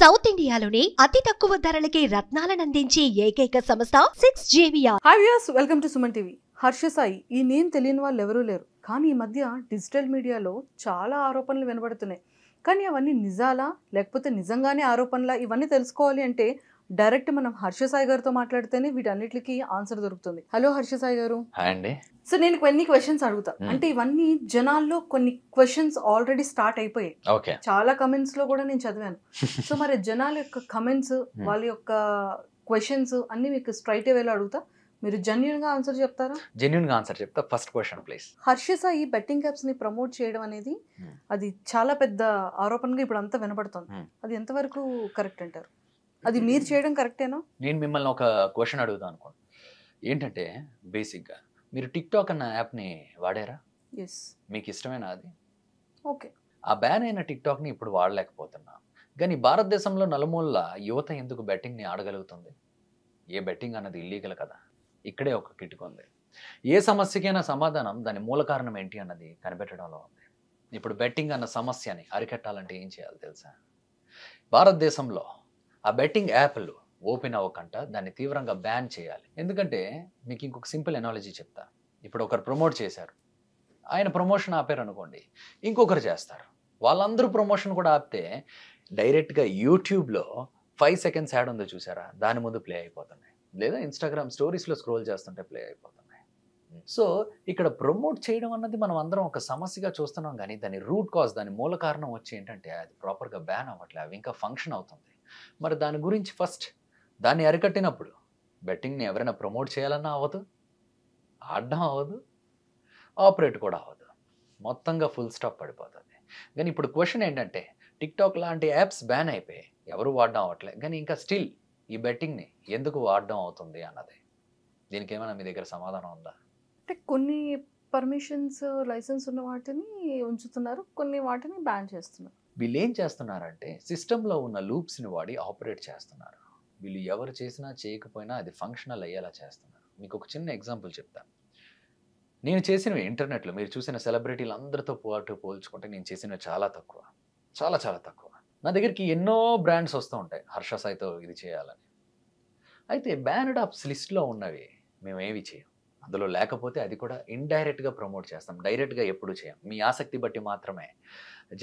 South ఇండియాలోనే అతి తక్కువ ధరలకి రత్నాలనందించే ఏకైక సంస్థ 6JVR. Hi viewers, welcome to Suman TV. Harsha Sai ఈ నేమ్ తెలియని వాళ్ళు ఎవరూ లేరు. కానీ ఈ మధ్య డిజిటల్ మీడియాలో చాలా ఆరోపణలు వినబడుతున్నాయి. కానీ అవన్నీ నిజాలా లేకపోతే నిజంగానే ఆరోపణలా, ఇవన్నీ తెలుసుకోవాలి అంటే డైరెక్ట్ మనం హర్ష సాయి గారితో మాట్లాడితేనే వీటన్నిటికీ ఆన్సర్ దొరుకుతుంది. హలో హర్ష సాయి గారు. హాయ్ అండి. సో నేను కొన్ని క్వశ్చన్స్ అడుగుతా. అంటే ఇవన్నీ జనాల్లో కొన్ని క్వశ్చన్స్ ఆల్రెడీ స్టార్ట్ అయిపోయాయి. ఓకే. చాలా కమెంట్స్ లో కూడా నేను చదివాను. సో మరి జనాల యొక్క కమెంట్స్, వాళ్ళ యొక్క క్వశ్చన్స్ అన్ని మీకు స్ట్రైట్ వేలో అడుగుతా. మీరు జెన్యూన్ గా ఆన్సర్ చెప్తారా? జెన్యూన్ గా ఆన్సర్ చెప్తా. First question please. Harsha Sai betting apps ని ప్రమోట్ చేయడం అనేది అది చాలా పెద్ద ఆరోపణగా ఇప్పుడు అంతా వినపడుతుంది. అది ఎంతవరకు కరెక్ట్ అంటారు? అది మీరు చేయడం కరెక్టేనా? నేను మిమ్మల్ని ఒక క్వశ్చన్ అడుగుతాను అనుకోండి. ఏంటంటే బేసిక్గా మీరు టిక్ టాక్ అన్న యాప్ని వాడారా? ఎస్. మీకు ఇష్టమేనా అది? ఓకే. ఆ బ్యాన్ అయిన టిక్ టాక్ని ఇప్పుడు వాడలేకపోతున్నా. కానీ భారతదేశంలో నలుమూలల యువత ఎందుకు బెట్టింగ్ని ఆడగలుగుతుంది? ఏ బెట్టింగ్ అన్నది ఇల్లీగల్ కదా. ఇక్కడే ఒక కిటుకు ఉంది. ఏ సమస్యకైనా సమాధానం దాని మూల కారణం ఏంటి అన్నది కనిపెట్టడంలో ఉంది. ఇప్పుడు బెట్టింగ్ అన్న సమస్యని అరికట్టాలంటే ఏం చేయాలి తెలుసా? భారతదేశంలో ఆ బెట్టింగ్ యాప్లు ఓపెన్ అవ్వకుండా దాన్ని తీవ్రంగా బ్యాన్ చేయాలి. ఎందుకంటే మీకు ఇంకొక సింపుల్ ఎనాలజీ చెప్తా. ఇప్పుడు ఒకరు ప్రమోట్ చేశారు, ఆయన ప్రమోషన్ ఆపారు అనుకోండి, ఇంకొకరు చేస్తారు. వాళ్ళందరూ ప్రమోషన్ కూడా ఆపితే డైరెక్ట్గా యూట్యూబ్లో 5 seconds యాడ్ ఉందో చూసారా, దాని ముందు ప్లే అయిపోతున్నాయి. లేదా ఇన్స్టాగ్రామ్ స్టోరీస్లో స్క్రోల్ చేస్తుంటే ప్లే అయిపోతున్నాయి. సో ఇక్కడ ప్రమోట్ చేయడం అన్నది మనం అందరం ఒక సమస్యగా చూస్తున్నాం. కానీ దాని రూట్ కాజ్, దాని మూల కారణం వచ్చి ఏంటంటే అది ప్రాపర్గా బ్యాన్ అవ్వట్లేదు, అవి ఇంకా ఫంక్షన్ అవుతుంది. మరి దాని గురించి ఫస్ట్ దాన్ని అరికట్టినప్పుడు బెట్టింగ్ని ఎవరైనా ప్రమోట్ చేయాలన్నా అవ్వదు, ఆడడం అవ్వదు, ఆపరేట్ కూడా అవ్వదు. మొత్తంగా ఫుల్ స్టాప్ పడిపోతుంది. కానీ ఇప్పుడు క్వశ్చన్ ఏంటంటే టిక్ టాక్ లాంటి యాప్స్ బ్యాన్ అయిపోయి ఎవరు వాడడం అవ్వట్లేదు, కానీ ఇంకా స్టిల్ ఈ బెట్టింగ్ని ఎందుకు వాడడం అవుతుంది అన్నది. దీనికి ఏమైనా మీ దగ్గర సమాధానం ఉందా? అంటే కొన్ని పర్మిషన్స్, లైసెన్స్ ఉన్న వాటిని ఉంచుతున్నారు, కొన్ని వాటిని బ్యాన్ చేస్తున్నారు. వీళ్ళు ఏం చేస్తున్నారంటే సిస్టంలో ఉన్న లూప్స్ని వాడి ఆపరేట్ చేస్తున్నారు. వీళ్ళు ఎవరు చేసినా చేయకపోయినా అది ఫంక్షనల్ అయ్యేలా చేస్తున్నారు. మీకు ఒక చిన్న ఎగ్జాంపుల్ చెప్తాను. నేను చేసినవి ఇంటర్నెట్లో మీరు చూసిన సెలబ్రిటీలు అందరితో పోల్చుకుంటే నేను చేసినవి చాలా తక్కువ, చాలా చాలా తక్కువ. నా దగ్గరికి ఎన్నో బ్రాండ్స్ వస్తూ ఉంటాయి హర్ష సాయితో ఇది చేయాలని. అయితే బ్యానడ్ ఆప్స్ లిస్ట్లో ఉన్నవి మేము ఏవి చేయం. అందులో లేకపోతే అది కూడా ఇండైరెక్ట్గా ప్రమోట్ చేస్తాం, డైరెక్ట్గా ఎప్పుడు చేయం. మీ ఆసక్తి బట్టి మాత్రమే.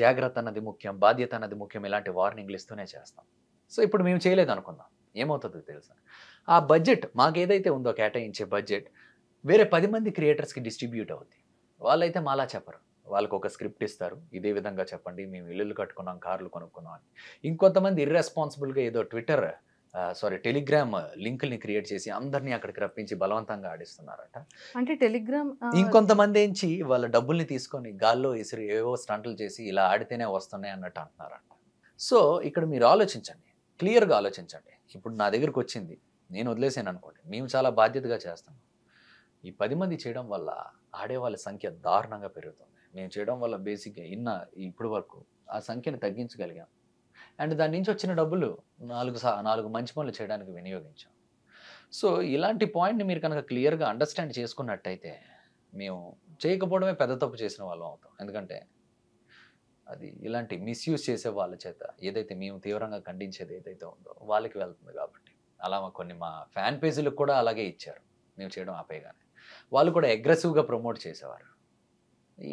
జాగ్రత్త అన్నది ముఖ్యం, బాధ్యత అన్నది ముఖ్యం, ఇలాంటి వార్నింగ్లు ఇస్తూనే చేస్తాం. సో ఇప్పుడు మేము చేయలేదు అనుకుందాం, ఏమవుతుందో తెలుసా? ఆ బడ్జెట్ మాకు ఏదైతే ఉందో కేటాయించే బడ్జెట్ వేరే 10 మంది క్రియేటర్స్కి డిస్ట్రిబ్యూట్ అవుద్ది. వాళ్ళైతే మాలా చెప్పరు. వాళ్ళకు ఒక స్క్రిప్ట్ ఇస్తారు, ఇదే విధంగా చెప్పండి, మేము ఇల్లులు కట్టుకున్నాం, కార్లు కొనుక్కున్నాం అని. ఇంకొంతమంది ఇర్రెస్పాన్సిబుల్గా ఏదో టెలిగ్రామ్ లింకుల్ని క్రియేట్ చేసి అందరినీ అక్కడికి రప్పించి బలవంతంగా ఆడిస్తున్నారట. అంటే టెలిగ్రామ్ ఇంకొంతమంది ఏంచి వాళ్ళ డబ్బుల్ని తీసుకొని గాల్లో ఇసిరి ఏవో స్టంట్లు చేసి ఇలా ఆడితేనే వస్తున్నాయి అన్నట్టు అంటున్నారంట. సో ఇక్కడ మీరు ఆలోచించండి, క్లియర్గా ఆలోచించండి. ఇప్పుడు నా దగ్గరికి వచ్చింది, నేను వదిలేసాను అనుకోండి, మేము చాలా బాధ్యతగా చేస్తాం. ఈ 10 మంది చేయడం వల్ల ఆడేవాళ్ళ సంఖ్య దారుణంగా పెరుగుతుంది. మేము చేయడం వల్ల బేసిక్గా ఇప్పుడు వరకు ఆ సంఖ్యను తగ్గించగలిగాం. అండ్ దాని నుంచి వచ్చిన డబ్బులు 4 మంచి పనులు చేయడానికి వినియోగించాం. సో ఇలాంటి పాయింట్ని మీరు కనుక క్లియర్గా అండర్స్టాండ్ చేసుకున్నట్టయితే మేము చేయకపోవడమే పెద్ద తప్పు చేసిన వాళ్ళం అవుతాం. ఎందుకంటే అది ఇలాంటి మిస్యూజ్ చేసే వాళ్ళ చేత ఏదైతే మేము తీవ్రంగా ఖండించేది ఏదైతే ఉందో వాళ్ళకి వెళ్తుంది. కాబట్టి అలా మా ఫ్యాన్ పేజీలకు కూడా అలాగే ఇచ్చారు. మేము చేయడం ఆపేయగానే వాళ్ళు కూడా అగ్రెసివ్గా ప్రమోట్ చేసేవారు.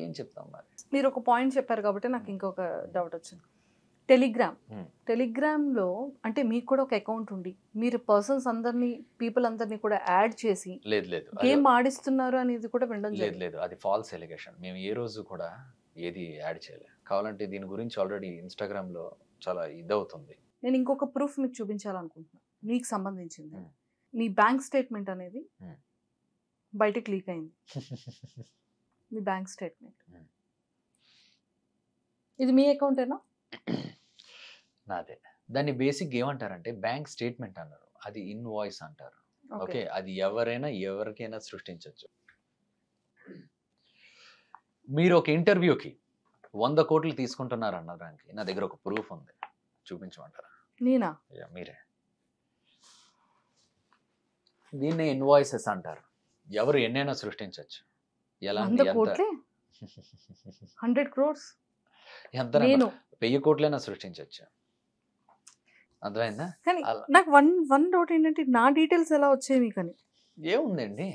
ఏం చెప్తాం మరి? మీరు ఒక పాయింట్ చెప్పారు కాబట్టి నాకు ఇంకొక డౌట్ వచ్చింది. టెలిగ్రామ్లో అంటే మీకు కూడా ఒక అకౌంట్ ఉండి మీరు పర్సన్స్ అందరినీ, పీపుల్ అందరినీ కూడా యాడ్ చేసి లేదు గేమ్ ఆడిస్తున్నారు అనేది కూడా వినడం లేదు. అది ఫాల్స్ ఎలిగేషన్. మేము ఏ రోజు కూడా ఏది యాడ్ చేయలేదు. కావాలంటే దీని గురించి ఆల్రెడీ ఇన్స్టాగ్రామ్లో చాలా ఇదవుతుంది. నేను ఇంకొక ప్రూఫ్ మీకు చూపించాలనుకుంటున్నాను, మీకు సంబంధించింది. మీ బ్యాంక్ స్టేట్మెంట్ అనేది బయటకు లీక్ అయింది. మీ బ్యాంక్ స్టేట్మెంట్ ఇది మీ అకౌంటేనా? నాదే. దాన్ని బేసిక్ ఏమంటారంటే బ్యాంక్ స్టేట్మెంట్ అన్నారు, అది ఇన్వాయిస్ అంటారు. ఓకే, అది ఎవరికైనా సృష్టించవచ్చు. మీరు ఒక ఇంటర్వ్యూకి 100 కోట్లు తీసుకుంటున్నారు అన్నదానికి నా దగ్గర ఒక ప్రూఫ్ ఉంది, చూపించమంటారా? నేనా? మీరే. దీన్నే ఇన్వాయిసెస్ అంటారు. ఎవరు ఎన్నైనా సృష్టించవచ్చు. 100 కోట్లే? 100 crores? ఎంత? 1000 కోట్లైనా సృష్టించవచ్చు. అర్థమైందా? కానీ అలా నాకు వన్ డౌట్ ఏంటంటే నా డీటెయిల్స్ ఎలా వచ్చాయి మీకు అని. ఏముందండి,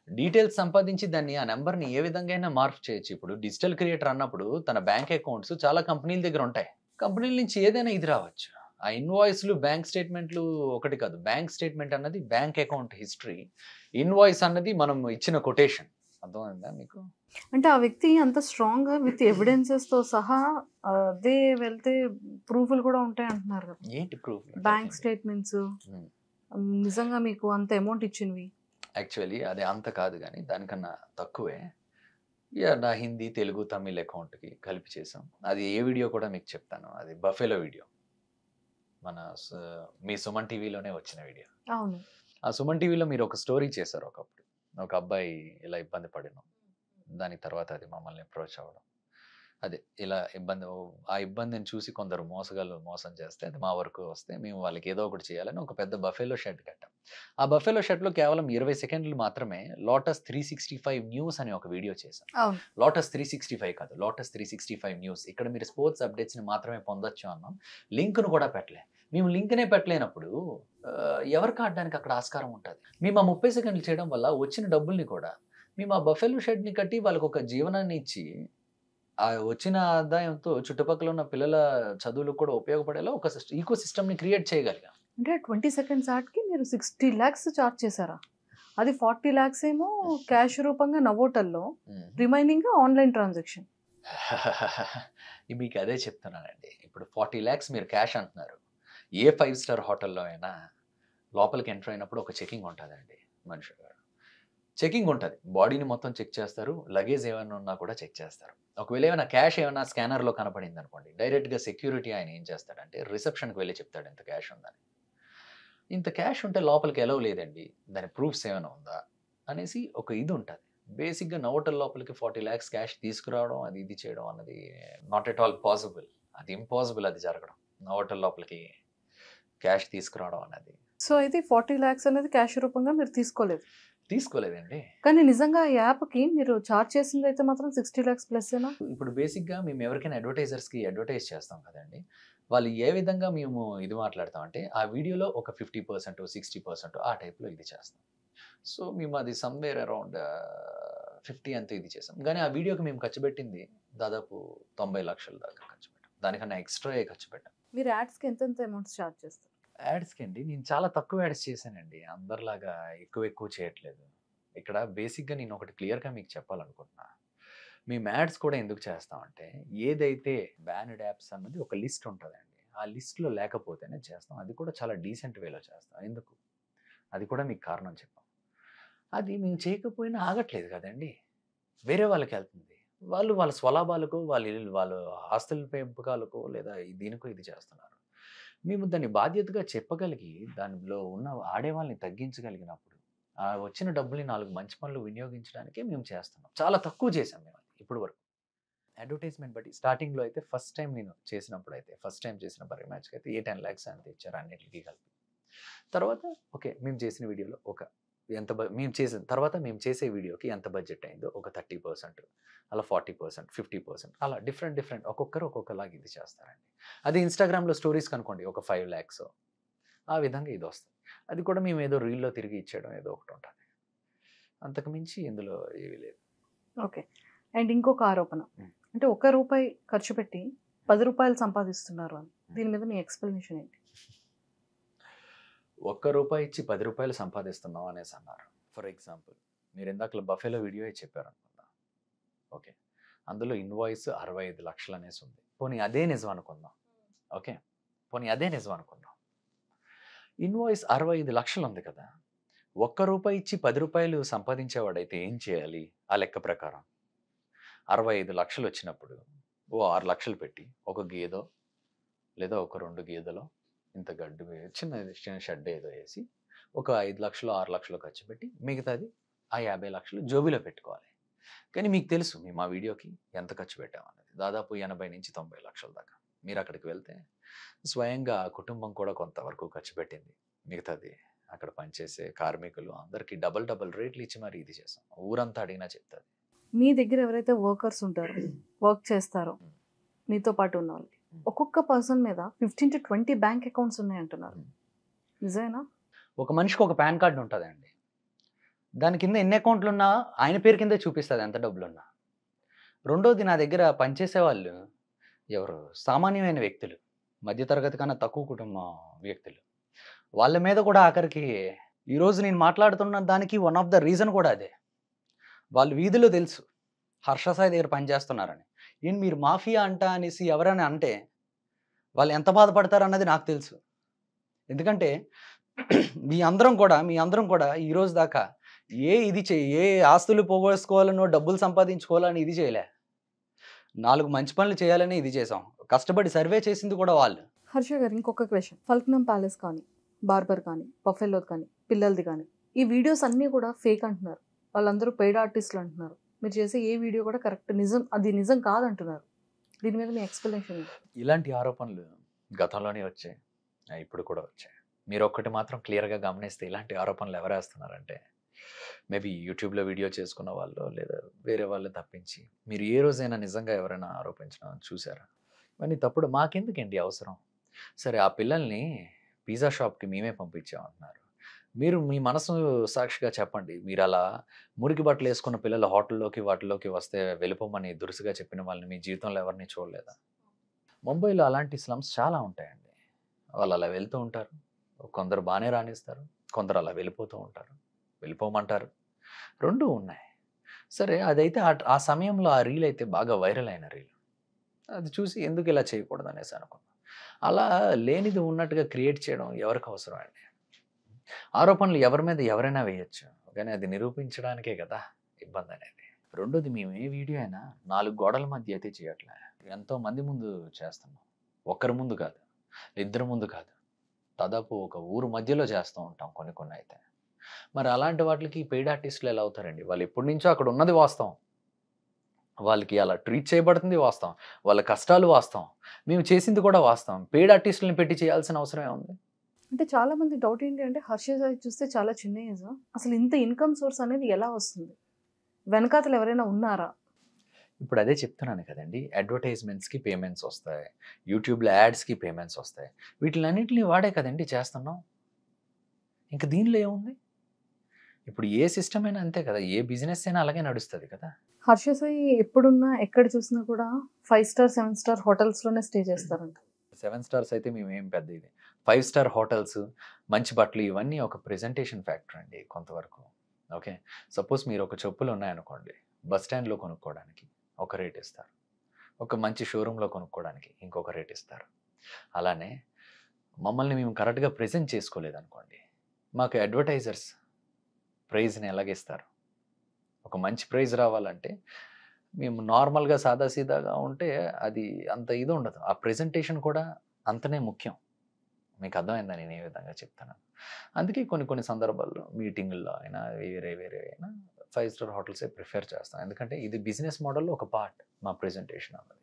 డీటెయిల్స్ సంపాదించి దాన్ని ఆ నెంబర్ని ఏ విధంగా అయినా మార్పు చేయొచ్చు. ఇప్పుడు డిజిటల్ క్రియేటర్ అన్నప్పుడు తన బ్యాంక్ అకౌంట్స్ చాలా కంపెనీల దగ్గర ఉంటాయి. కంపెనీల నుంచి ఏదైనా ఇది రావచ్చు. ఆ ఇన్వాయిస్లు బ్యాంక్ స్టేట్మెంట్లు ఒకటి కాదు. బ్యాంక్ స్టేట్మెంట్ అన్నది బ్యాంక్ అకౌంట్ హిస్టరీ, ఇన్వాయిస్ అన్నది మనం ఇచ్చిన కొటేషన్. అర్థమైందా మీకు? అంటే ఆ వ్యక్తి అంత స్ట్రాంగ్ గా విత్ ఎవిడెన్సెస్ తో సహా అదే వెళ్తే ప్రూఫ్లు కూడా ఉంటాయి అంటున్నారు కదా. ఏంటి ప్రూఫ్? బ్యాంక్ స్టేట్మెంట్స్ నిజంగా మీకు అంత అమౌంట్ ఇచ్చినవి. యాక్చువల్లీ అది అంత కాదు, కానీ దానికన్నా తక్కువే. నా హిందీ, తెలుగు, తమిళ్ అకౌంట్కి కలిపి చేసాం. అది ఏ వీడియో కూడా మీకు చెప్తాను. అది బఫెలో వీడియో, మన మీ సుమన్ టీవీలోనే వచ్చిన వీడియో. అవును. ఆ సుమన్ టీవీలో మీరు ఒక స్టోరీ చేశారు ఒకప్పుడు. ఒక అబ్బాయి ఇలా ఇబ్బంది పడిన దాని తర్వాత అది మమ్మల్ని అప్రోచ్ అవ్వడం, అదే ఇలా ఆ ఇబ్బందిని చూసి కొందరు మోసగాళ్ళు మోసం చేస్తే అది మా వరకు వస్తే మేము వాళ్ళకి ఏదో ఒకటి చేయాలని ఒక పెద్ద బఫెలో షెడ్ కట్టాం. ఆ బఫెలో షెడ్లో కేవలం 20 సెకండ్లు మాత్రమే లోటస్ 365 న్యూస్ అనే ఒక వీడియో చేశాం. అవును. లోటస్ 365 కాదు, లోటస్ 365 న్యూస్. ఇక్కడ మీరు స్పోర్ట్స్ అప్డేట్స్ని మాత్రమే పొందొచ్చు అన్నాం. లింక్ను కూడా పెట్టలే. మేము లింక్నే పెట్టలేనప్పుడు ఎవరికి ఆడడానికి అక్కడ ఆస్కారం ఉంటుంది? మేము ఆ 30 సెకండ్లు చేయడం వల్ల వచ్చిన డబ్బుల్ని కూడా మేము ఆ బఫెలో షెడ్ని కట్టి వాళ్ళకి ఒక జీవనాన్ని ఇచ్చి ఆ వచ్చిన ఆదాయంతో చుట్టుపక్కల ఉన్న పిల్లల చదువులకు కూడా ఉపయోగపడేలా ఒక ఈకో సిస్టమ్ని క్రియేట్ చేయగలిగాం. అంటే 20 సెకండ్స్ ఆటకి మీరు 60 lakhs చార్జ్ చేశారా? అది 40 lakhs ఏమో క్యాష్ రూపంగా నవోటల్లో, రిమైనింగ్ ఆన్లైన్ ట్రాన్సాక్షన్. మీకు అదే చెప్తున్నానండి. ఇప్పుడు 40 lakhs మీరు క్యాష్ అంటున్నారు. ఏ 5 స్టార్ హోటల్లో అయినా లోపలికి ఎంటర్ అయినప్పుడు ఒక చెకింగ్ ఉంటుందండి. మనిషి గారు చెకింగ్ ఉంటుంది. బాడీని మొత్తం చెక్ చేస్తారు, లగేజ్ ఏమైనా ఉన్నా కూడా చెక్ చేస్తారు. ఒకవేళ ఏమైనా క్యాష్ ఏమైనా స్కానర్లో కనపడింది అనుకోండి, డైరెక్ట్గా సెక్యూరిటీ ఆయన ఏం చేస్తాడంటే రిసెప్షన్కి వెళ్ళి చెప్తాడు ఇంత క్యాష్ ఉందని. ఇంత క్యాష్ ఉంటే లోపలికి ఎలవ్ లేదండి, దాని ప్రూఫ్స్ ఏమైనా ఉందా అనేసి ఒక ఇది ఉంటుంది. బేసిక్గా నవోటల్ లోపలికి 40 lakhs క్యాష్ తీసుకురావడం, అది ఇది చేయడం అన్నది నాట్ ఎట్ ఆల్ పాసిబుల్. అది ఇంపాసిబుల్ అది జరగడం, నవోటల్ లోపలికి క్యాష్ తీసుకురావడం అన్నది. సో అయితే 40 lakhs అనేది క్యాష్ రూపంగా మీరు తీసుకోలేదండి. కానీ నిజంగా ఈ యాప్కి మీరు చార్జ్ చేసింది అయితే మాత్రం 60 lakhs ప్లస్ ఏనా? ఇప్పుడు బేసిక్గా మేము ఎవరికైనా అడ్వర్టైజర్స్కి అడ్వర్టైజ్ చేస్తాం కదండి, వాళ్ళు ఏ విధంగా మేము ఇది మాట్లాడతాం అంటే ఆ వీడియోలో ఒక 50%, 60% ఆ టైప్లో ఇది చేస్తాం. సో మేము అది సమ్వేర్ అరౌండ్ 50 అంతా ఇది చేసాం. కానీ ఆ వీడియోకి మేము ఖర్చు పెట్టింది దాదాపు 90 లక్షల దాకా ఖర్చు పెట్టాం. దానికన్నా ఎక్స్ట్రా ఖర్చు పెట్టాం. మీరు యాడ్స్కి ఎంత అమౌంట్స్ చార్జ్ చేస్తారు? యాడ్స్కి అండి నేను చాలా తక్కువ యాడ్స్ చేశానండి. అందరిలాగా ఎక్కువ చేయట్లేదు. ఇక్కడ బేసిక్గా నేను ఒకటి క్లియర్గా మీకు చెప్పాలనుకుంటున్నా. మేము యాడ్స్ కూడా ఎందుకు చేస్తామంటే ఏదైతే బ్యాన్డ్ యాప్స్ అన్నది ఒక లిస్ట్ ఉంటుందండి, ఆ లిస్ట్లో లేకపోతేనే చేస్తాం. అది కూడా చాలా డీసెంట్ వేలో చేస్తాం. ఎందుకు? అది కూడా మీకు కారణం చెప్పాం. అది మేము చేయకపోయినా ఆగట్లేదు కదండి, వేరే వాళ్ళకి వెళ్తుంది. వాళ్ళ స్వలాభాలకు, వాళ్ళ ఆస్తుల పెంపకాలకు లేదా దీనికో ఇది చేస్తున్నారు. మేము దాన్ని బాధ్యతగా చెప్పగలిగి దానిలో ఉన్న ఆడేవాళ్ళని తగ్గించగలిగినప్పుడు ఆ వచ్చిన డబ్బుల్ని 4 మంచి పనులు వినియోగించడానికే మేము చేస్తున్నాం. చాలా తక్కువ చేసాం మేము ఇప్పుడు వరకు. అడ్వర్టైజ్మెంట్ బట్టి స్టార్టింగ్లో అయితే ఫస్ట్ టైం చేసిన బర్రీ మ్యాచ్కి అయితే 10 lakhs అంత ఇచ్చారు అన్నిటికీ కలిపి. తర్వాత ఓకే మేము చేసిన వీడియోలో మేము చేసే వీడియోకి ఎంత బడ్జెట్ అయిందో ఒక 30%, అలా 40%, 50%, అలా డిఫరెంట్ ఒక్కొక్కరు ఒక్కొక్కలాగా ఇది చేస్తారండి. అది ఇన్స్టాగ్రామ్లో స్టోరీస్ కనుకోండి ఒక 5 lakhs, ఆ విధంగా ఇది వస్తుంది. అది కూడా మేము ఏదో రీల్లో తిరిగి ఇచ్చేయడం ఏదో ఒకటి ఉంటుంది, అంతకు మించి ఇందులో ఏమీ లేదు. ఓకే. అండ్ ఇంకొక ఆరోపణ అంటే ₹1 ఖర్చు పెట్టి ₹10 సంపాదిస్తున్నారు అని, దీని మీద మీ ఎక్స్ప్లెనేషన్ ఏంటి? ₹1 ఇచ్చి ₹10 సంపాదిస్తున్నాం అనేసి అన్నారు. ఫర్ ఎగ్జాంపుల్ మీరు ఇందాక బఫెలో వీడియో చెప్పారు అనుకుందాం. ఓకే, అందులో ఇన్వాయిస్ 65 లక్షలు అనేసి ఉంది. పోనీ అదే నిజం అనుకుందాం. ఓకే, పోనీ అదే నిజం అనుకుందాం. ఇన్వాయిస్ 65 లక్షలు ఉంది కదా, ₹1 ఇచ్చి ₹10 సంపాదించేవాడైతే ఏం చేయాలి? ఆ లెక్క ప్రకారం 65 లక్షలు వచ్చినప్పుడు 6 లక్షలు పెట్టి ఒక గేదో లేదా ఒక 2 గేదెలో ఇంత గడ్డి చిన్న షెడ్ ఏదో వేసి ఒక 5 లక్షలు 6 లక్షలు ఖర్చు పెట్టి మిగతాది ఆ 50 లక్షలు జోబీలో పెట్టుకోవాలి. కానీ మీకు తెలుసు మేము ఆ వీడియోకి ఎంత ఖర్చు పెట్టామన్నది, దాదాపు 80 నుంచి 90 లక్షల దాకా. మీరు అక్కడికి వెళ్తే స్వయంగా కుటుంబం కూడా కొంతవరకు ఖర్చు పెట్టింది, మిగతాది అక్కడ పనిచేసే కార్మికులు అందరికీ డబల్ రేట్లు ఇచ్చి మరి ఇది చేసాం. ఊరంతా అడిగినా చెప్తుంది. మీ దగ్గర ఎవరైతే వర్కర్స్ ఉంటారో, వర్క్ చేస్తారో మీతో పాటు ఉన్న వాళ్ళకి ఒక్కొక్క పర్సన్ మీద 15 to 20 బ్యాంక్ అకౌంట్స్ ఉన్నాయంటున్నారు. నిజమేనా? ఒక మనిషికి ఒక పాన్ కార్డు ఉంటుందండి. దాని కింద ఎన్ని అకౌంట్లు ఉన్నా ఆయన పేరు కిందే చూపిస్తుంది ఎంత డబ్బులున్నా. రెండోది, నా దగ్గర పనిచేసే వాళ్ళు ఎవరు సామాన్యమైన వ్యక్తులు, మధ్యతరగతి కన్నా తక్కువ కుటుంబం వ్యక్తులు, వాళ్ళ మీద కూడా ఆఖరికి ఈరోజు నేను మాట్లాడుతున్న దానికి వన్ ఆఫ్ ద రీజన్ కూడా అదే. వాళ్ళు వీధిలో తెలుసు హర్ష సాయి దగ్గర పనిచేస్తున్నారని. ఏంటి మీరు మాఫియా అంట అనేసి ఎవరైనా అంటే వాళ్ళు ఎంత బాధపడతారు అన్నది నాకు తెలుసు. ఎందుకంటే మీ అందరం కూడా ఈ రోజు దాకా ఏ ఆస్తులు పోగొట్టుకోవాలనో డబ్బులు సంపాదించుకోవాలని ఇది చేయలే. 4 మంచి పనులు చేయాలని ఇది చేసాం. కష్టపడి సర్వే చేసింది కూడా వాళ్ళు. హర్ష గారు, ఇంకొక క్వశ్చన్. ఫల్క్నమ్ ప్యాలెస్ కానీ, బార్బర్ కానీ, బఫెలో కానీ, పిల్లలది కానీ, ఈ వీడియోస్ అన్నీ కూడా ఫేక్ అంటున్నారు. వాళ్ళందరూ పెయిడ్ ఆర్టిస్టులు అంటున్నారు. మీరు చేసే ఏ వీడియో కూడా కరెక్ట్ అది నిజం కాదంటున్నారు. దీని మీద మీ ఎక్స్ప్లెనేషన్? ఇలాంటి ఆరోపణలు గతంలోనే వచ్చాయి, ఇప్పుడు కూడా వచ్చాయి. మీరు ఒక్కటి మాత్రం క్లియర్గా గమనిస్తే ఇలాంటి ఆరోపణలు ఎవరు వేస్తున్నారంటే మేబీ యూట్యూబ్లో వీడియో చేసుకున్న వాళ్ళు లేదా వేరే వాళ్ళు తప్పించి మీరు ఏ రోజైనా నిజంగా ఎవరైనా ఆరోపించడం చూసారా? ఇవన్నీ తప్పుడు. మాకెందుకండి అవసరం? సరే, ఆ పిల్లల్ని పిజ్జా షాప్కి మేమే పంపించామంటున్నారు. మీరు మీ మనసు సాక్షిగా చెప్పండి, మీరు అలా మురికి బట్టలు వేసుకున్న పిల్లలు హోటల్లోకి వాటిలోకి వస్తే వెళ్ళిపోమని దురుసుగా చెప్పిన వాళ్ళని మీ జీవితంలో ఎవరిని చూడలేదా? ముంబైలో అలాంటి స్లమ్స్ చాలా ఉంటాయండి. వాళ్ళు అలా వెళ్తూ ఉంటారు. కొందరు బాగానే రాణిస్తారు, కొందరు అలా వెళ్ళిపోతూ ఉంటారు, వెళ్ళిపోమంటారు. రెండూ ఉన్నాయి. సరే, అదైతే ఆ సమయంలో ఆ రీల్ అయితే బాగా వైరల్ అయిన రీల్. అది చూసి ఎందుకు ఇలా చేయకూడదు అనేసి అనుకున్నాను. అలా లేనిది ఉన్నట్టుగా క్రియేట్ చేయడం ఎవరికి అవసరం అండి? ఆరోపణలు ఎవరి మీద ఎవరైనా వేయచ్చు, కానీ అది నిరూపించడానికే కదా ఇబ్బంది అనేది. రెండోది, మేము ఏ వీడియో అయినా 4 గోడల మధ్య అయితే చేయట్లే. ఎంతో మంది ముందు చేస్తున్నాం. ఒక్కరి ముందు కాదు, 2 ముందు కాదు, దాదాపు ఒక ఊరు మధ్యలో చేస్తూ ఉంటాం కొన్ని అయితే. మరి అలాంటి వాటికి పెయిడ్ ఆర్టిస్టులు ఎలా అవుతారండి? వాళ్ళు ఎప్పటి నుంచో అక్కడ ఉన్నది వాస్తవం, వాళ్ళకి అలా ట్రీట్ చేయబడుతుంది వాస్తవం, వాళ్ళ కష్టాలు వాస్తవం, మేము చేసింది కూడా వాస్తవం. పెయిడ్ ఆర్టిస్టులను పెట్టి చేయాల్సిన అవసరమే ఉంది? అంటే చాలా మంది డౌట్ ఏంటి అంటే, హర్ష సాయి చూస్తే చాలా చిన్న ఏజ్, అసలు ఇంత ఇన్కమ్ సోర్స్ అనేది ఎలా వస్తుంది? వెనకాతలు ఎవరైనా ఉన్నారా? ఇప్పుడు అదే చెప్తున్నాను కదండి, అడ్వర్టైజ్మెంట్స్కి పేమెంట్స్ వస్తాయి, యూట్యూబ్లో యాడ్స్కి పేమెంట్స్ వస్తాయి. వీటిలన్నింటినీ వాడే కదండి చేస్తున్నాం. ఇంకా దీనిలో ఏముంది? ఇప్పుడు ఏ సిస్టమ్ అయినా అంతే కదా, ఏ బిజినెస్ అయినా అలాగే నడుస్తుంది కదా. హర్ష సాయి ఎప్పుడున్నా ఎక్కడ చూసినా కూడా 5 స్టార్ 7 స్టార్ హోటల్స్లోనే స్టే చేస్తారంట. 7 స్టార్స్ అయితే మేమేం పెద్ద ఇది. 5 స్టార్ హోటల్స్, మంచి బట్టలు, ఇవన్నీ ఒక ప్రెజెంటేషన్ ఫ్యాక్టర్ అండి కొంతవరకు. ఓకే, సపోజ్ మీరు ఒక చెప్పులు ఉన్నాయనుకోండి, బస్ స్టాండ్లో కొనుక్కోవడానికి ఒక రేట్ ఇస్తారు, ఒక మంచి షోరూంలో కొనుక్కోవడానికి ఇంకొక రేట్ ఇస్తారు. అలానే మమ్మల్ని మేము కరెక్ట్గా ప్రెజెంట్ చేసుకోలేదనుకోండి, మాకు అడ్వర్టైజర్స్ ప్రైజ్ని ఎలాగిస్తారు? ఒక మంచి ప్రైజ్ రావాలంటే మేము నార్మల్గా సాదాసీదాగా ఉంటే అది అంత ఇది ఉండదు. ఆ ప్రెజెంటేషన్ కూడా అంతనే ముఖ్యం. మీకు అర్థమైందా నేను ఏ విధంగా చెప్తాను? అందుకే కొన్ని సందర్భాల్లో మీటింగుల్లో అయినా వేరే అయినా 5 స్టార్ హోటల్సే ప్రిఫర్ చేస్తాం. ఎందుకంటే ఇది బిజినెస్ మోడల్లో ఒక పార్ట్ మా ప్రెజెంటేషన్ అన్నది.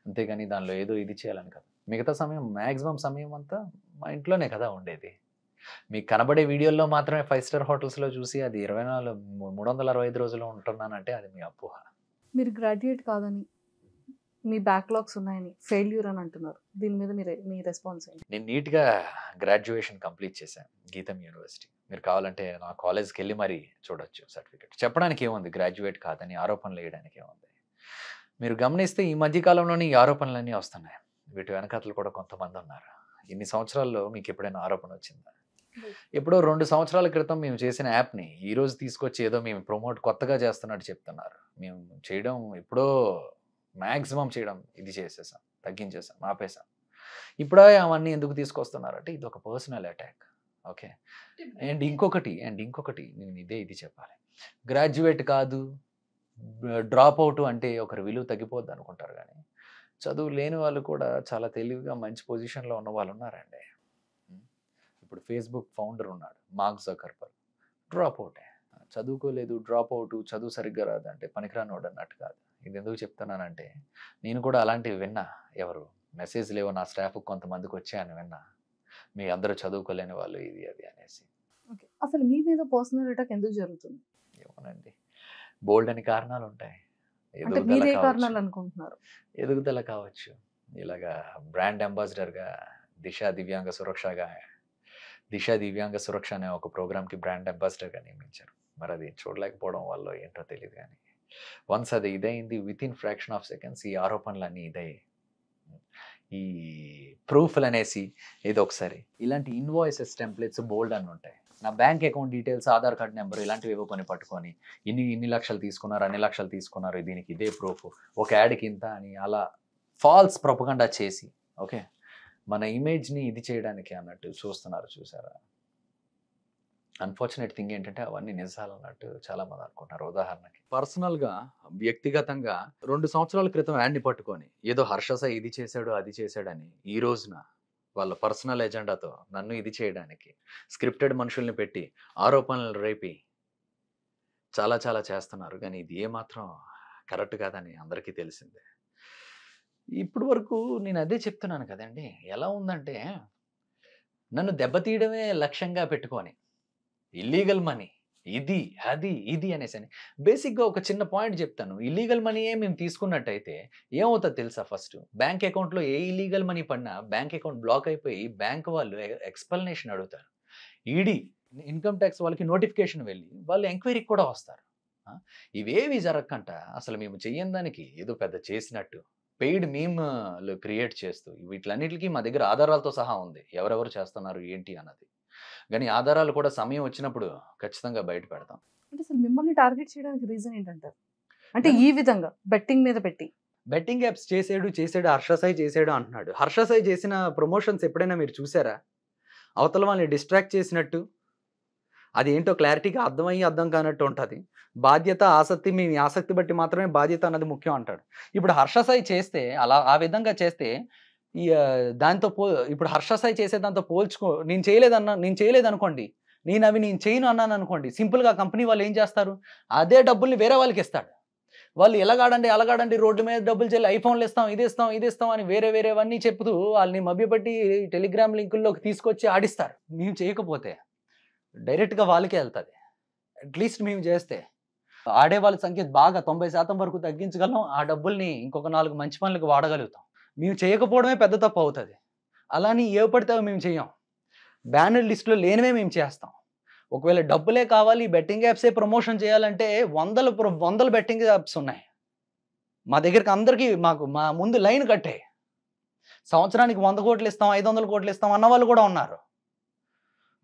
అంతేగాని దానిలో ఏదో ఇది చేయాలని కాదు. మిగతా సమయం, మ్యాక్సిమం సమయం అంతా మా ఇంట్లోనే కదా ఉండేది. మీకు కనబడే వీడియోల్లో మాత్రమే 5 స్టార్ హోటల్స్లో చూసి అది 365 రోజులు ఉంటున్నానంటే అది మీ అపోహ. మీరు గ్రాడ్యుయేట్ కాదని, మీ బ్యాక్లాగ్స్ ఉన్నాయని, ఫెయిల్యూర్ అని అంటున్నారు. దీని మీద మీ రెస్పాన్స్ ఏంటి? నేను నీట్గా గ్రాడ్యుయేషన్ కంప్లీట్ చేశాను గీతం యూనివర్సిటీ. మీరు కావాలంటే నా కాలేజ్కి వెళ్ళి మరీ చూడొచ్చు సర్టిఫికెట్. చెప్పడానికి ఏముంది, గ్రాడ్యుయేట్ కాదని ఆరోపణలు వేయడానికి ఏముంది? మీరు గమనిస్తే ఈ మధ్యకాలంలోనే ఈ ఆరోపణలన్నీ వస్తున్నాయి. వీటి వెనకాతలు కూడా కొంతమంది ఉన్నారు. ఇన్ని సంవత్సరాల్లో మీకు ఎప్పుడైనా ఆరోపణ వచ్చిందా? ఎప్పుడో 2 సంవత్సరాల క్రితం మేము చేసిన యాప్ని ఈరోజు తీసుకొచ్చి ఏదో మేము కొత్తగా చేస్తున్నట్టు చెప్తున్నారు. మేము చేయడం ఎప్పుడో మ్యాక్సిమం చేయడం ఇది చేసేసాం, తగ్గించేసాం, ఆపేసాం. ఇప్పుడే అవన్నీ ఎందుకు తీసుకొస్తున్నారంటే ఇది ఒక పర్సనల్ అటాక్. ఓకే, అండ్ ఇంకొకటి నేను ఇది చెప్పాలి. గ్రాడ్యుయేట్ కాదు, డ్రాప్ అవుట్ అంటే ఒకరి విలువ తగ్గిపోద్ది అనుకుంటారు, కానీ చదువు లేని వాళ్ళు కూడా చాలా తెలివిగా మంచి పొజిషన్లో ఉన్న వాళ్ళు ఉన్నారండి. ఇప్పుడు ఫేస్బుక్ ఫౌండర్ ఉన్నాడు, మార్క్ జకర్బర్గ్, డ్రాప్ అవుటే. చదువుకోలేదు, డ్రాప్ అవుట్, చదువు సరిగ్గా రాదంటే పనికిరానోడు అన్నట్టు కాదు. ఇది ఎందుకు చెప్తున్నానంటే నేను కూడా అలాంటివి విన్నా. ఎవరు మెసేజ్ లేవో నా స్టాఫ్ కొంతమందికి వచ్చాయని విన్నా, మీ అందరూ చదువుకోలేని వాళ్ళు ఇది అది అనేసి. ఓకే, అసలు మీ మీద పర్సనల్ అటాక్ ఎందుకు జరుగుతుంది? ఏమోనండి, బోల్డ్ అని కారణాలు ఉంటాయి. అంటే మీరు ఏ కారణాలు అనుకుంటున్నారు? ఎదుగుదల కావచ్చు, ఇలాగా బ్రాండ్ అంబాసిడర్గా దిశ దివ్యాంగ సురక్ష అనే ఒక ప్రోగ్రామ్కి బ్రాండ్ అంబాసిడర్గా నియమించారు. మరి అది చూడలేకపోవడం వల్ల ఏంటో తెలియదు, కానీ వన్స్ అది ఇదైంది, with in fraction of seconds ఈ ఆరోపణలన్నీ ఇదయ్యాయి. ఈ ప్రూఫ్లు అనేసి ఏదో ఒకసారి ఇలాంటి ఇన్వాయిసెస్ టెంప్లెట్స్ బోల్డ్ అని ఉంటాయి. నా bank account details, Aadhaar card number ఇలాంటివి ఏవో కొని పట్టుకొని ఇన్ని లక్షలు తీసుకున్నారు, అన్ని లక్షలు తీసుకున్నారు, దీనికి ఇదే ప్రూఫ్, ఒక యాడ్కి ఇంత అని అలా ఫాల్స్ ప్రొపగండా చేసి ఓకే మన ఇమేజ్ని ఇది చేయడానికి అన్నట్టు చూస్తున్నారు. చూసారా? అన్ఫార్చునేట్ థింగ్ ఏంటంటే అవన్నీ నిజాలు అన్నట్టు చాలామంది అనుకుంటున్నారు. ఉదాహరణకి పర్సనల్గా వ్యక్తిగతంగా 2 సంవత్సరాల క్రితం యాడ్ని పట్టుకొని ఏదో హర్ష సాయి ఇది చేశాడు అది చేశాడని ఈ రోజున వాళ్ళ పర్సనల్ ఎజెండాతో నన్ను ఇది చేయడానికి స్క్రిప్టెడ్ మనుషుల్ని పెట్టి ఆరోపణలు రేపి చాలా చాలా చేస్తున్నారు. కానీ ఇది ఏమాత్రం కరెక్ట్ కాదని అందరికీ తెలిసిందే. ఇప్పుడు వరకు నేను అదే చెప్తున్నాను కదండి. ఎలా ఉందంటే నన్ను దెబ్బతీయడమే లక్ష్యంగా పెట్టుకొని ఇల్లీగల్ మనీ ఇది అది ఇది అనేసి అని బేసిక్గా ఒక చిన్న పాయింట్ చెప్తాను. ఇల్లీగల్ మనీయే మేము తీసుకున్నట్టయితే ఏమవుతుంది తెలుసా? ఫస్ట్ బ్యాంక్ అకౌంట్లో ఏ ఇల్లీగల్ మనీ పడినా బ్యాంక్ అకౌంట్ బ్లాక్ అయిపోయి బ్యాంక్ వాళ్ళు ఎక్స్ప్లెనేషన్ అడుగుతారు. ఈడీ ఇన్కమ్ ట్యాక్స్ వాళ్ళకి నోటిఫికేషన్ వెళ్ళి వాళ్ళు ఎంక్వైరీకి కూడా వస్తారు. ఇవేవి జరగకంట అసలు మేము చెయ్యని దానికి ఏదో పెద్ద చేసినట్టు పెయిడ్ మీమ్లు క్రియేట్ చేస్తూ వీటిలన్నిటికీ మా దగ్గర ఆధారాలతో సహా ఉంది ఎవరెవరు చేస్తున్నారు ఏంటి అన్నది. కానీ ఆధారాలు కూడా సమయం వచ్చినప్పుడు ఖచ్చితంగా బయట పెడతాం. అంటే అసలు మిమ్మల్ని టార్గెట్ చేయడానికి రీజన్ ఏంటంటారు? అంటే ఈ విధంగా బెట్టింగ్ మీద పెట్టి బెట్టింగ్ యాప్స్ చేసాడు హర్ష సాయి చేసాడు అంటున్నాడు. హర్ష సాయి చేసిన ప్రమోషన్స్ ఎప్పుడైనా మీరు చూసారా? అవతల వాళ్ళని డిస్ట్రాక్ట్ చేసినట్టు అది ఏంటో క్లారిటీగా అర్థం కానట్టు ఉంటుంది. బాధ్యత ఆసక్తి మీ ఆసక్తి బట్టి మాత్రమే బాధ్యత అన్నది ముఖ్యం అంటాడు. ఇప్పుడు హర్ష సాయి చేస్తే అలా ఆ విధంగా చేస్తే ఈ దాంతో ఇప్పుడు హర్ష సాయి చేసే దాంతో పోల్చుకో నేను చేయలేదనుకోండి, నేను చేయను అన్నాను అనుకోండి, సింపుల్గా కంపెనీ వాళ్ళు ఏం చేస్తారు? అదే డబ్బుల్ని వేరే వాళ్ళకి ఇస్తాడు. వాళ్ళు ఎలాగాడండి రోడ్డు మీద డబ్బులు చెల్లి ఐఫోన్లు ఇస్తాం ఇది ఇస్తాం అని వేరేవన్నీ చెప్తూ వాళ్ళని మభ్యపెట్టి టెలిగ్రామ్ లింకుల్లోకి తీసుకొచ్చి ఆడిస్తారు. మేము చేయకపోతే డైరెక్ట్గా వాళ్ళకే వెళ్తుంది. అట్లీస్ట్ మేము చేస్తే ఆడే వాళ్ళ సంఖ్య బాగా 90% వరకు తగ్గించగలం. ఆ డబ్బుల్ని ఇంకొక 4 మంచి పనులకు వాడగలుగుతాం. మేము చేయకపోవడమే పెద్ద తప్పు అవుతుంది. అలాని ఏ పడితే మేము చేయం. బ్యానర్ లిస్టులో లేనివే మేము చేస్తాం. ఒకవేళ డబ్బులే కావాలి బెట్టింగ్ యాప్సే ప్రమోషన్ చేయాలంటే వందల బెట్టింగ్ యాప్స్ ఉన్నాయి మా దగ్గరికి. అందరికీ మా ముందు లైన్ కట్టే సంవత్సరానికి 100 కోట్లు ఇస్తాం 500 కోట్లు ఇస్తాం అన్న వాళ్ళు కూడా ఉన్నారు.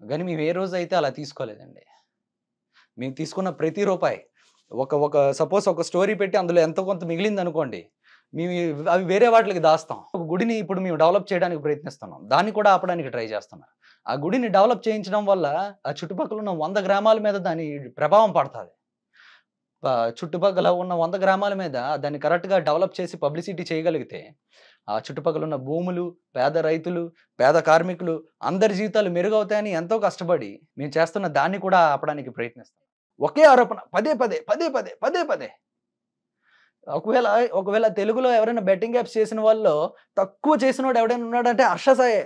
కానీ మేము ఏ రోజు అయితే అలా తీసుకోలేదండి. మేము తీసుకున్న ప్రతి రూపాయి ఒక సపోజ్ ఒక స్టోరీ పెట్టి అందులో ఎంతో కొంత మిగిలింది అనుకోండి, మేము అవి వేరే వాటికి దాస్తాం. ఒక గుడిని ఇప్పుడు మేము డెవలప్ చేయడానికి ప్రయత్నిస్తున్నాం, దాన్ని కూడా ఆపడానికి ట్రై చేస్తున్నాం. ఆ గుడిని డెవలప్ చేయించడం వల్ల ఆ చుట్టుపక్కల ఉన్న 100 గ్రామాల మీద దాని ప్రభావం పడుతుంది. చుట్టుపక్కల ఉన్న 100 గ్రామాల మీద దాన్ని కరెక్ట్గా డెవలప్ చేసి పబ్లిసిటీ చేయగలిగితే ఆ చుట్టుపక్కల ఉన్న భూములు, పేద రైతులు, పేద కార్మికులు అందరి జీవితాలు మెరుగవుతాయని ఎంతో కష్టపడి మేము చేస్తున్న దాన్ని కూడా ఆపడానికి ప్రయత్నిస్తాం. ఒకే ఆరోపణ పదే. ఒకవేళ తెలుగులో ఎవరైనా బెట్టింగ్ యాప్స్ చేసిన వాళ్ళు తక్కువ చేసిన వాడు ఎవడైనా ఉన్నాడంటే హర్ష సాయే.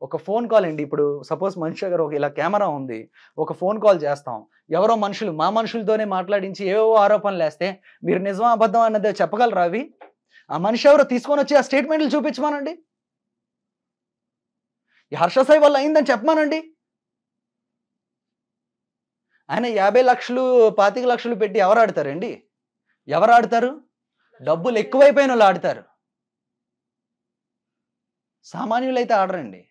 ఒక ఫోన్ కాల్ అండి. ఇప్పుడు సపోజ్ మనిషి గారు ఇలా కెమెరా ఉంది, ఒక ఫోన్ కాల్ చేస్తాం, ఎవరో మా మనుషులతోనే మాట్లాడించి ఏవో ఆరోపణలు వేస్తే మీరు నిజమా అబద్ధం అన్నది చెప్పగలరా? అవి ఆ మనిషి ఎవరో తీసుకొని వచ్చి ఆ స్టేట్మెంట్లు చూపించమానండి. ఈ హర్ష సాయి వల్ల అయిందని చెప్పమానండి. ఆయన 50 లక్షలు 25 లక్షలు పెట్టి ఎవరు ఆడతారండి? ఎవరు ఆడతారు? డబ్బులు ఎక్కువైపోయిన వాళ్ళు ఆడతారు. సామాన్యులు అయితే ఆడరండి.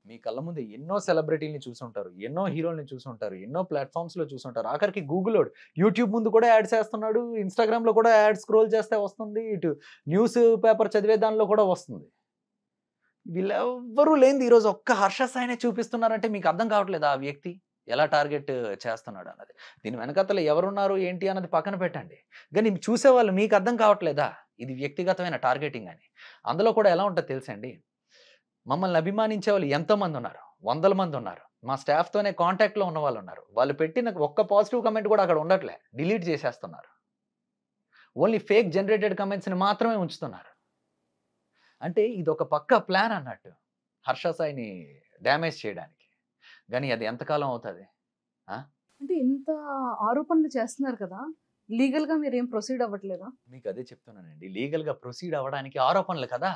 మీ కళ్ళ ముందు ఎన్నో సెలబ్రిటీని చూసుంటారు, ఎన్నో హీరోల్ని చూసుంటారు, ఎన్నో ప్లాట్ఫామ్స్లో చూసుంటారు. ఆఖరికి గూగుల్లో యూట్యూబ్ ముందు కూడా యాడ్స్ వేస్తున్నాడు, ఇన్స్టాగ్రామ్లో కూడా యాడ్ స్క్రోల్ చేస్తే వస్తుంది, ఇటు న్యూస్ పేపర్ చదివే దానిలో కూడా వస్తుంది. వీళ్ళెవ్వరూ లేనిది ఈరోజు ఒక్క హర్ష సాయినే చూపిస్తున్నారంటే మీకు అర్థం కావట్లేదు ఆ వ్యక్తి ఎలా టార్గెట్ చేస్తున్నాడు అన్నది. దీని వెనకతలు ఎవరున్నారు ఏంటి అన్నది పక్కన పెట్టండి, కానీ చూసేవాళ్ళు మీకు అర్థం కావట్లేదా ఇది వ్యక్తిగతమైన టార్గెటింగ్ అని? అందులో కూడా ఎలా ఉంటుంది తెలుసండి, మమ్మల్ని అభిమానించే వాళ్ళు ఎంతోమంది ఉన్నారు, 100 మంది ఉన్నారు. మా స్టాఫ్తోనే కాంటాక్ట్లో ఉన్న వాళ్ళు ఉన్నారు. వాళ్ళు పెట్టిన ఒక్క పాజిటివ్ కమెంట్ కూడా అక్కడ ఉండట్లే, డిలీట్ చేసేస్తున్నారు. ఓన్లీ ఫేక్ జనరేటెడ్ కమెంట్స్ని మాత్రమే ఉంచుతున్నారు. అంటే ఇది ఒక పక్క ప్లాన్ అన్నట్టు హర్ష సాయిని డ్యామేజ్ చేయడానికి. కానీ అది ఎంతకాలం అవుతుంది? అంటే ఇంత ఆరోపణలు చేస్తున్నారు కదా, లీగల్గా మీరు ఏం ప్రొసీడ్ అవ్వట్లేదా? మీకు అదే చెప్తున్నానండి, లీగల్గా ప్రొసీడ్ అవ్వడానికి ఆరోపణలు కదా.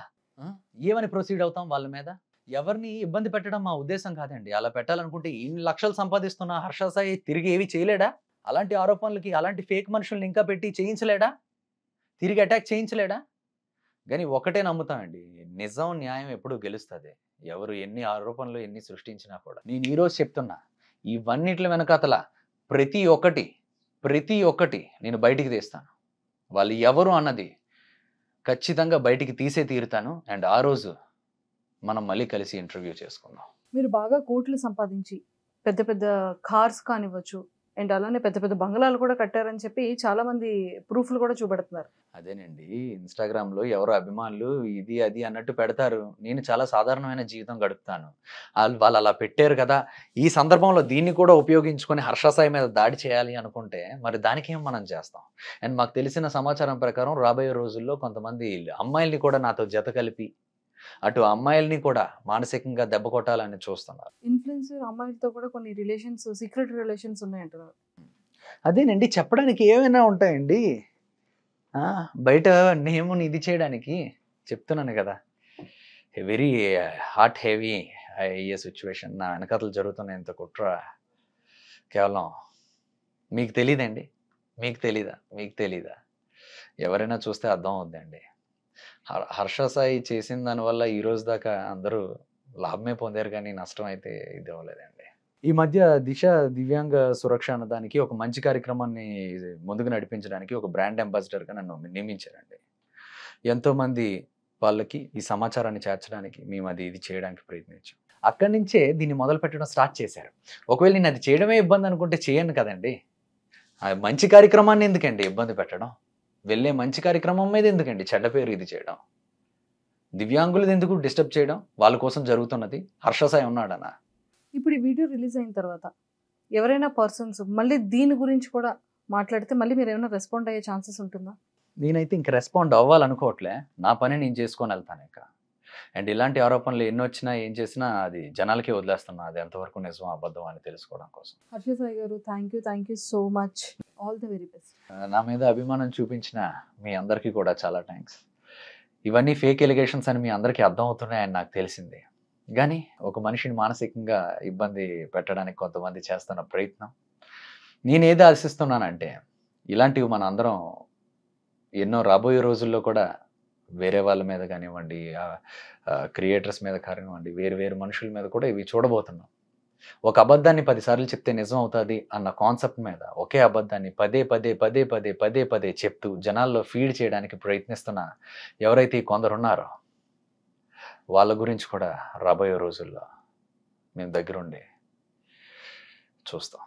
ఏమని ప్రొసీడ్ అవుతాం వాళ్ళ మీద? ఎవరిని ఇబ్బంది పెట్టడం మా ఉద్దేశం కాదండి. అలా పెట్టాలనుకుంటే ఇన్ని లక్షలు సంపాదిస్తున్న హర్ష సాయి తిరిగి ఏవి చేయలేడా? అలాంటి ఆరోపణలకి అలాంటి ఫేక్ మనుషుల్ని ఇంకా పెట్టి చేయించలేడా? తిరిగి అటాక్ చేయించలేడా? కానీ ఒకటే నమ్ముతామండి, నిజం న్యాయం ఎప్పుడూ గెలుస్తుంది. ఎవరు ఎన్ని ఆరోపణలు ఎన్ని సృష్టించినా కూడా. నేను ఈరోజు చెప్తున్నా, ఇవన్నిటి వెనకాతల ప్రతి ఒక్కటి నేను బయటికి తీస్తాను. వాళ్ళు ఎవరు అన్నది ఖచ్చితంగా బయటికి తీసే తీరుతాను. అండ్ ఆ రోజు మనం మళ్ళీ కలిసి ఇంటర్వ్యూ చేసుకుందాం. మీరు బాగా కోట్లు సంపాదించి పెద్ద పెద్ద కార్స్ కానివ్వచ్చు, అండ్ అలానే పెద్ద పెద్ద బంగళాలు కూడా కట్టారని చెప్పి చాలా మంది ప్రూఫ్లు కూడా చూపెడుతున్నారు. అదేనండి, ఇన్స్టాగ్రామ్లో ఎవరో అభిమానులు ఇది అది అన్నట్టు పెడతారు. నేను చాలా సాధారణమైన జీవితం గడుపుతాను. వాళ్ళు అలా పెట్టారు కదా, ఈ సందర్భంలో దీన్ని కూడా ఉపయోగించుకొని హర్ష సాయి మీద దాడి చేయాలి అనుకుంటే మరి దానికేం మనం చేస్తాం? అండ్ మాకు తెలిసిన సమాచారం ప్రకారం రాబోయే రోజుల్లో కొంతమంది అమ్మాయిల్ని కూడా నాతో జత కలిపి అటు అమ్మాయిల్ని కూడా మానసికంగా దెబ్బ కొట్టాలని చూస్తున్నారు. ఇన్ఫ్లుయెన్సర్ అమ్మాయిలతో కూడా కొన్ని రిలేషన్స్, సీక్రెట్ రిలేషన్స్ ఉన్నాయంటున్నారు. అదేనండి, చెప్పడానికి ఏమైనా ఉంటాయండి. బయట నేముని ఇది చేయడానికి చెప్తున్నాను కదా. వెరీ హాట్ హెవీ అయ్యే సిచ్యువేషన్ నా వెనకాతలు జరుగుతున్న ఇంత కుట్ర కేవలం మీకు తెలీదండి. మీకు తెలీదా? ఎవరైనా చూస్తే అర్థం అవుద్దండి. హర్ష సాయి చేసిన దానివల్ల ఈ రోజు దాకా అందరూ లాభమే పొందారు, కానీ నష్టం అయితే ఇది అవ్వలేదండి. ఈ మధ్య దివ్యాంగ సురక్ష అన్న దానికి ఒక మంచి కార్యక్రమాన్ని ముందుకు నడిపించడానికి ఒక బ్రాండ్ అంబాసిడర్గా నన్ను నియమించారండి. ఎంతోమంది వాళ్ళకి ఈ సమాచారాన్ని చేర్చడానికి మేము ఇది చేయడానికి ప్రయత్నించాం. అక్కడి నుంచే దీన్ని మొదలు పెట్టడం స్టార్ట్ చేశారు. ఒకవేళ నేను అది చేయడమే ఇబ్బంది అనుకుంటే చేయను కదండి. మంచి కార్యక్రమాన్ని ఎందుకండి ఇబ్బంది పెట్టడం? వెళ్ళే మంచి కార్యక్రమం మీద ఎందుకండి చెడ్డ పేరు ఇది చేయడం? దివ్యాంగులది ఎందుకు డిస్టర్బ్ చేయడం? వాళ్ళ కోసం జరుగుతున్నది. హర్ష సాయి ఉన్నాడనా? ఇప్పుడు ఈ వీడియో రిలీజ్ అయిన తర్వాత ఎవరైనా పర్సన్స్ మళ్ళీ దీని గురించి కూడా మాట్లాడితే మళ్ళీ మీరు ఏమైనా రెస్పాండ్ అయ్యే ఛాన్సెస్ ఉంటుందా? నేనైతే ఇంక రెస్పాండ్ అవ్వాలనుకోవట్లే. నా పని నేను చేసుకొని వెళ్తాను ఇంకా. అండ్ ఇలాంటి ఆరోపణలు ఎన్ని వచ్చినా ఏం చేసినా అది జనాలకే వదిలేస్తున్నా. అది ఎంతవరకు నిజం అబద్ధం అని తెలుసుకోవడం కోసం. హర్ష సాయి గారు, thank you so much. All the very best. నా మీద అభిమానం చూపించిన మీ అందరికీ కూడా చాలా థ్యాంక్స్. ఇవన్నీ ఫేక్ ఎలిగేషన్స్ అని మీ అందరికీ అర్థం అవుతున్నాయని నాకు తెలిసింది. కానీ ఒక మనిషిని మానసికంగా ఇబ్బంది పెట్టడానికి కొంతమంది చేస్తున్న ప్రయత్నం, నేనేది ఆశిస్తున్నానంటే ఇలాంటివి మన అందరం ఎన్నో రాబోయే రోజుల్లో కూడా వేరే వాళ్ళ మీద కానివ్వండి, క్రియేటర్స్ మీద కానివ్వండి, వేరు మనుషుల మీద కూడా ఇవి చూడబోతున్నాం. ఒక అబద్ధాన్ని 10 సార్లు చెప్తే నిజం అవుతుంది అన్న కాన్సెప్ట్ మీద ఒకే అబద్ధాన్ని పదే చెప్తూ జనాల్లో ఫీడ్ చేయడానికి ప్రయత్నిస్తున్న ఎవరైతే కొందరున్నారో వాళ్ళ గురించి కూడా రాబోయే రోజుల్లో మేము దగ్గరుండి చూస్తాం.